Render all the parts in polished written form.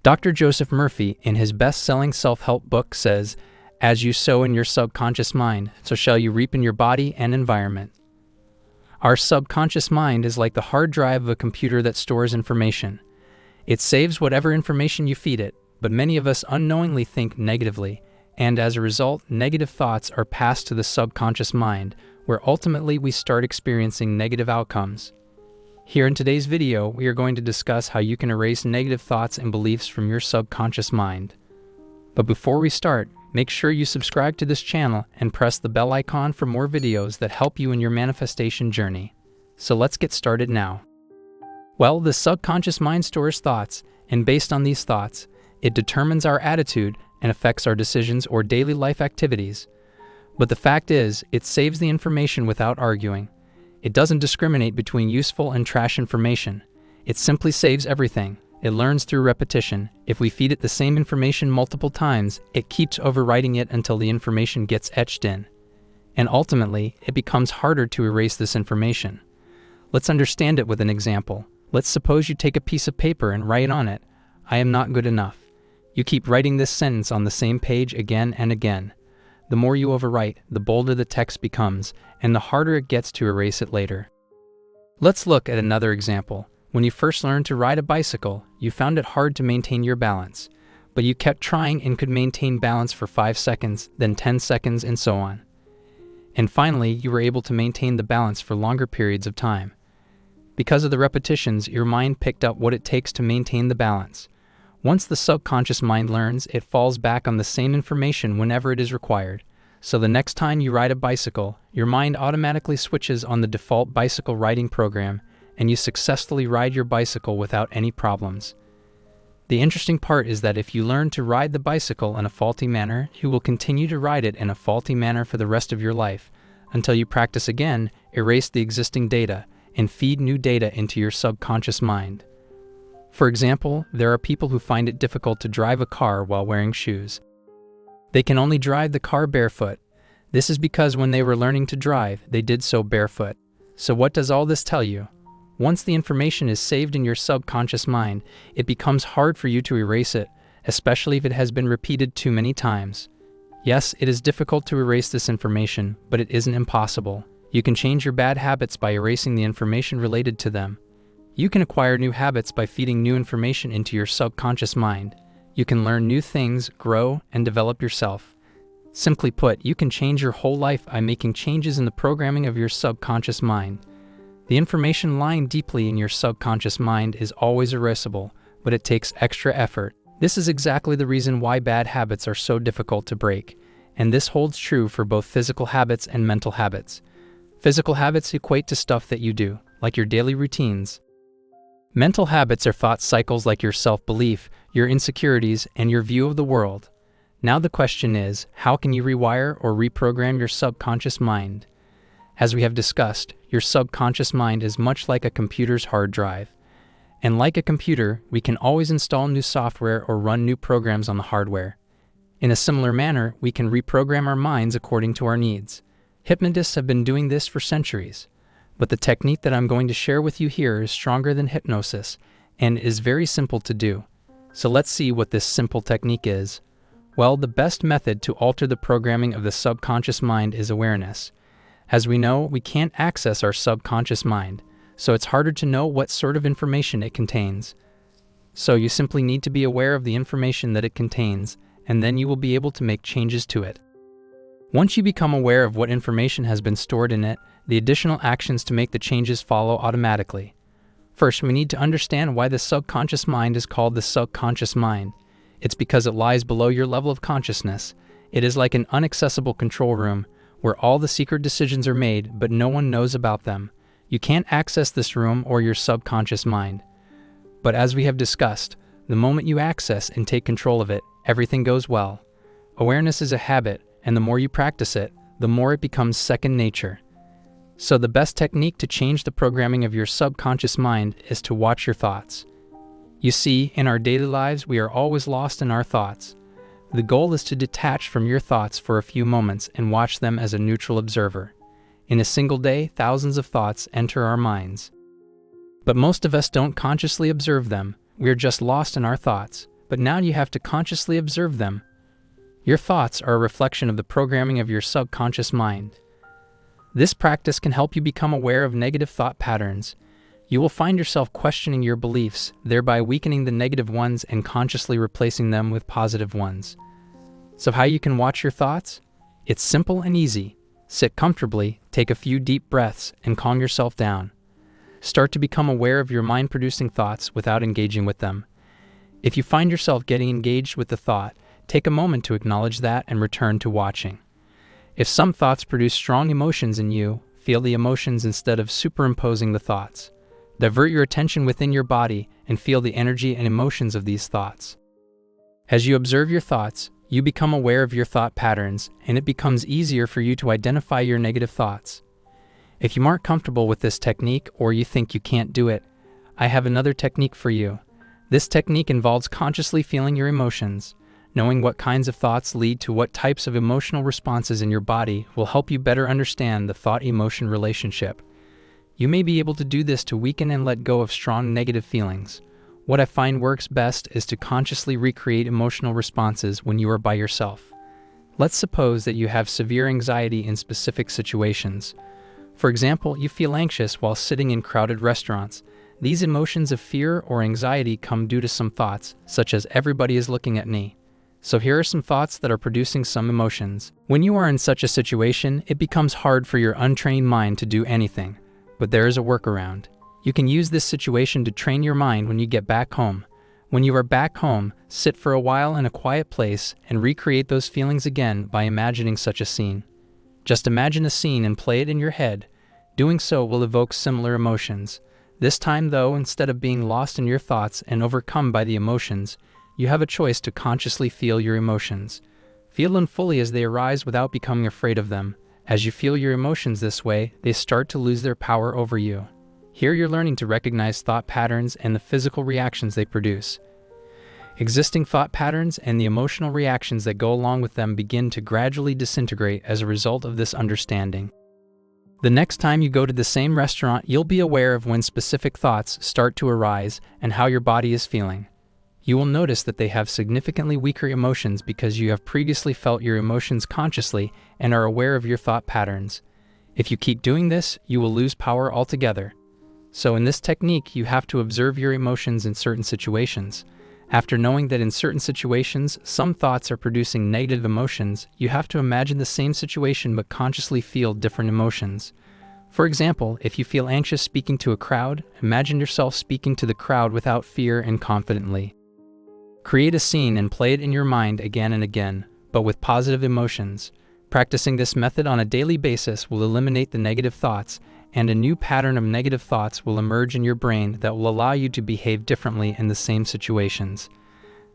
Dr. Joseph Murphy, in his best-selling self-help book, says, "As you sow in your subconscious mind, so shall you reap in your body and environment." Our subconscious mind is like the hard drive of a computer that stores information. It saves whatever information you feed it, but many of us unknowingly think negatively, and as a result, negative thoughts are passed to the subconscious mind, where ultimately we start experiencing negative outcomes. Here in today's video, we are going to discuss how you can erase negative thoughts and beliefs from your subconscious mind. But before we start, make sure you subscribe to this channel and press the bell icon for more videos that help you in your manifestation journey. So let's get started now. Well, the subconscious mind stores thoughts, and based on these thoughts, it determines our attitude and affects our decisions or daily life activities. But the fact is, it saves the information without arguing. It doesn't discriminate between useful and trash information. It simply saves everything. It learns through repetition. If we feed it the same information multiple times, it keeps overwriting it until the information gets etched in. And ultimately, it becomes harder to erase this information. Let's understand it with an example. Let's suppose you take a piece of paper and write on it, "I am not good enough." You keep writing this sentence on the same page again and again. The more you overwrite, the bolder the text becomes, and the harder it gets to erase it later. Let's look at another example. When you first learned to ride a bicycle, you found it hard to maintain your balance, but you kept trying and could maintain balance for 5 seconds, then 10 seconds, and so on. And finally, you were able to maintain the balance for longer periods of time. Because of the repetitions, your mind picked up what it takes to maintain the balance. Once the subconscious mind learns, it falls back on the same information whenever it is required. So the next time you ride a bicycle, your mind automatically switches on the default bicycle riding program, and you successfully ride your bicycle without any problems. The interesting part is that if you learn to ride the bicycle in a faulty manner, you will continue to ride it in a faulty manner for the rest of your life, until you practice again, erase the existing data, and feed new data into your subconscious mind. For example, there are people who find it difficult to drive a car while wearing shoes. They can only drive the car barefoot. This is because when they were learning to drive, they did so barefoot. So what does all this tell you? Once the information is saved in your subconscious mind, it becomes hard for you to erase it, especially if it has been repeated too many times. Yes, it is difficult to erase this information, but it isn't impossible. You can change your bad habits by erasing the information related to them. You can acquire new habits by feeding new information into your subconscious mind. You can learn new things, grow, and develop yourself. Simply put, you can change your whole life by making changes in the programming of your subconscious mind. The information lying deeply in your subconscious mind is always erasable, but it takes extra effort. This is exactly the reason why bad habits are so difficult to break, and this holds true for both physical habits and mental habits. Physical habits equate to stuff that you do, like your daily routines. Mental habits are thought cycles like your self-belief, your insecurities, and your view of the world. Now the question is, how can you rewire or reprogram your subconscious mind? As we have discussed, your subconscious mind is much like a computer's hard drive. And like a computer, we can always install new software or run new programs on the hardware. In a similar manner, we can reprogram our minds according to our needs. Hypnotists have been doing this for centuries. But the technique that I'm going to share with you here is stronger than hypnosis and is very simple to do. So let's see what this simple technique is. Well, the best method to alter the programming of the subconscious mind is awareness. As we know, we can't access our subconscious mind, so it's harder to know what sort of information it contains. So you simply need to be aware of the information that it contains, and then you will be able to make changes to it. Once you become aware of what information has been stored in it, the additional actions to make the changes follow automatically. First, we need to understand why the subconscious mind is called the subconscious mind. It's because it lies below your level of consciousness. It is like an inaccessible control room where all the secret decisions are made, but no one knows about them. You can't access this room or your subconscious mind. But as we have discussed, the moment you access and take control of it, everything goes well. Awareness is a habit, and the more you practice it, the more it becomes second nature. So the best technique to change the programming of your subconscious mind is to watch your thoughts. You see, in our daily lives, we are always lost in our thoughts. The goal is to detach from your thoughts for a few moments and watch them as a neutral observer. In a single day, thousands of thoughts enter our minds. But most of us don't consciously observe them. We are just lost in our thoughts. but now you have to consciously observe them. Your thoughts are a reflection of the programming of your subconscious mind. This practice can help you become aware of negative thought patterns. You will find yourself questioning your beliefs, thereby weakening the negative ones and consciously replacing them with positive ones. So how you can watch your thoughts? It's simple and easy. Sit comfortably, take a few deep breaths, and calm yourself down. Start to become aware of your mind-producing thoughts without engaging with them. If you find yourself getting engaged with the thought, take a moment to acknowledge that and return to watching. If some thoughts produce strong emotions in you, feel the emotions instead of superimposing the thoughts. Divert your attention within your body and feel the energy and emotions of these thoughts. As you observe your thoughts, you become aware of your thought patterns, and it becomes easier for you to identify your negative thoughts. If you aren't comfortable with this technique or you think you can't do it, I have another technique for you. This technique involves consciously feeling your emotions. Knowing what kinds of thoughts lead to what types of emotional responses in your body will help you better understand the thought-emotion relationship. You may be able to do this to weaken and let go of strong negative feelings. What I find works best is to consciously recreate emotional responses when you are by yourself. Let's suppose that you have severe anxiety in specific situations. For example, you feel anxious while sitting in crowded restaurants. These emotions of fear or anxiety come due to some thoughts, such as "everybody is looking at me." So here are some thoughts that are producing some emotions. When you are in such a situation, it becomes hard for your untrained mind to do anything. But there is a workaround. You can use this situation to train your mind when you get back home. When you are back home, sit for a while in a quiet place and recreate those feelings again by imagining such a scene. Just imagine a scene and play it in your head. Doing so will evoke similar emotions. This time though, instead of being lost in your thoughts and overcome by the emotions, you have a choice to consciously feel your emotions. Feel them fully as they arise without becoming afraid of them. As you feel your emotions this way, they start to lose their power over you. Here you're learning to recognize thought patterns and the physical reactions they produce. Existing thought patterns and the emotional reactions that go along with them begin to gradually disintegrate as a result of this understanding. The next time you go to the same restaurant, you'll be aware of when specific thoughts start to arise and how your body is feeling. You will notice that they have significantly weaker emotions because you have previously felt your emotions consciously and are aware of your thought patterns. If you keep doing this, you will lose power altogether. So in this technique, you have to observe your emotions in certain situations. After knowing that in certain situations, some thoughts are producing negative emotions, you have to imagine the same situation but consciously feel different emotions. For example, if you feel anxious speaking to a crowd, imagine yourself speaking to the crowd without fear and confidently. Create a scene and play it in your mind again and again, but with positive emotions. Practicing this method on a daily basis will eliminate the negative thoughts, and a new pattern of negative thoughts will emerge in your brain that will allow you to behave differently in the same situations.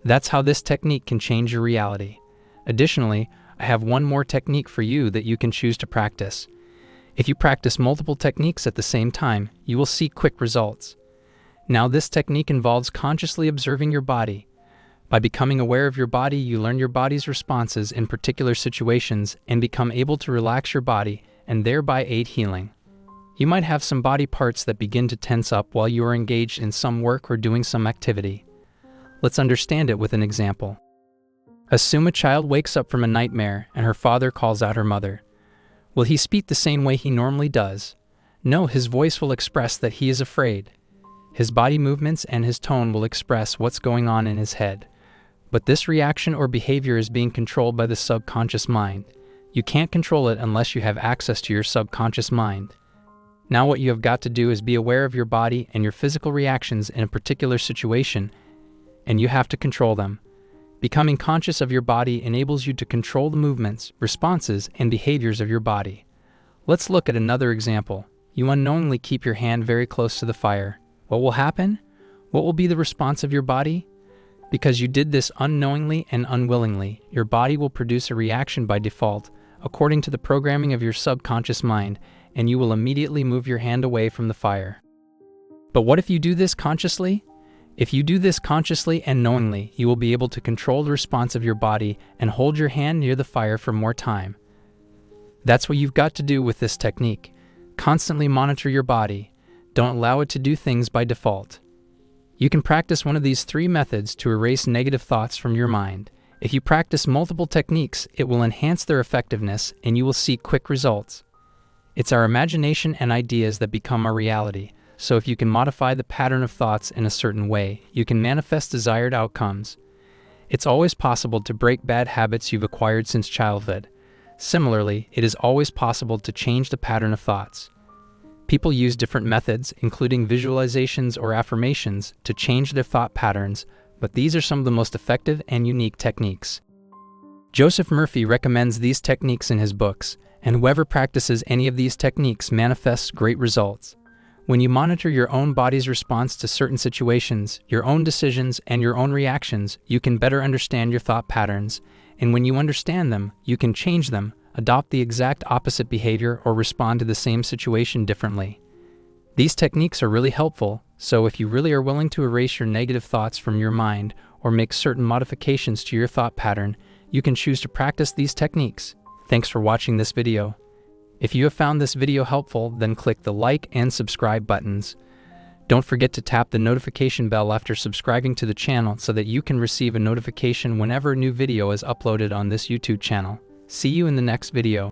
That's how this technique can change your reality. Additionally, I have one more technique for you that you can choose to practice. If you practice multiple techniques at the same time, you will see quick results. Now, this technique involves consciously observing your body. By becoming aware of your body, you learn your body's responses in particular situations and become able to relax your body and thereby aid healing. You might have some body parts that begin to tense up while you are engaged in some work or doing some activity. Let's understand it with an example. Assume a child wakes up from a nightmare and her father calls out her mother. Will he speak the same way he normally does? No, his voice will express that he is afraid. His body movements and his tone will express what's going on in his head. But this reaction or behavior is being controlled by the subconscious mind. You can't control it unless you have access to your subconscious mind. Now what you have got to do is be aware of your body and your physical reactions in a particular situation, and you have to control them. Becoming conscious of your body enables you to control the movements, responses, and behaviors of your body. Let's look at another example. You unknowingly keep your hand very close to the fire. What will happen? What will be the response of your body? Because you did this unknowingly and unwillingly, your body will produce a reaction by default, according to the programming of your subconscious mind, and you will immediately move your hand away from the fire. But what if you do this consciously? If you do this consciously and knowingly, you will be able to control the response of your body and hold your hand near the fire for more time. That's what you've got to do with this technique. Constantly monitor your body. Don't allow it to do things by default. You can practice one of these 3 methods to erase negative thoughts from your mind. If you practice multiple techniques, it will enhance their effectiveness and you will see quick results. It's our imagination and ideas that become our reality, so if you can modify the pattern of thoughts in a certain way, you can manifest desired outcomes. It's always possible to break bad habits you've acquired since childhood. Similarly, it is always possible to change the pattern of thoughts. People use different methods, including visualizations or affirmations, to change their thought patterns, but these are some of the most effective and unique techniques. Joseph Murphy recommends these techniques in his books, and whoever practices any of these techniques manifests great results. When you monitor your own body's response to certain situations, your own decisions, and your own reactions, you can better understand your thought patterns, and when you understand them, you can change them, adopt the exact opposite behavior, or respond to the same situation differently. These techniques are really helpful, so if you really are willing to erase your negative thoughts from your mind or make certain modifications to your thought pattern, you can choose to practice these techniques. Thanks for watching this video. If you have found this video helpful, then click the like and subscribe buttons. Don't forget to tap the notification bell after subscribing to the channel so that you can receive a notification whenever a new video is uploaded on this YouTube channel. See you in the next video.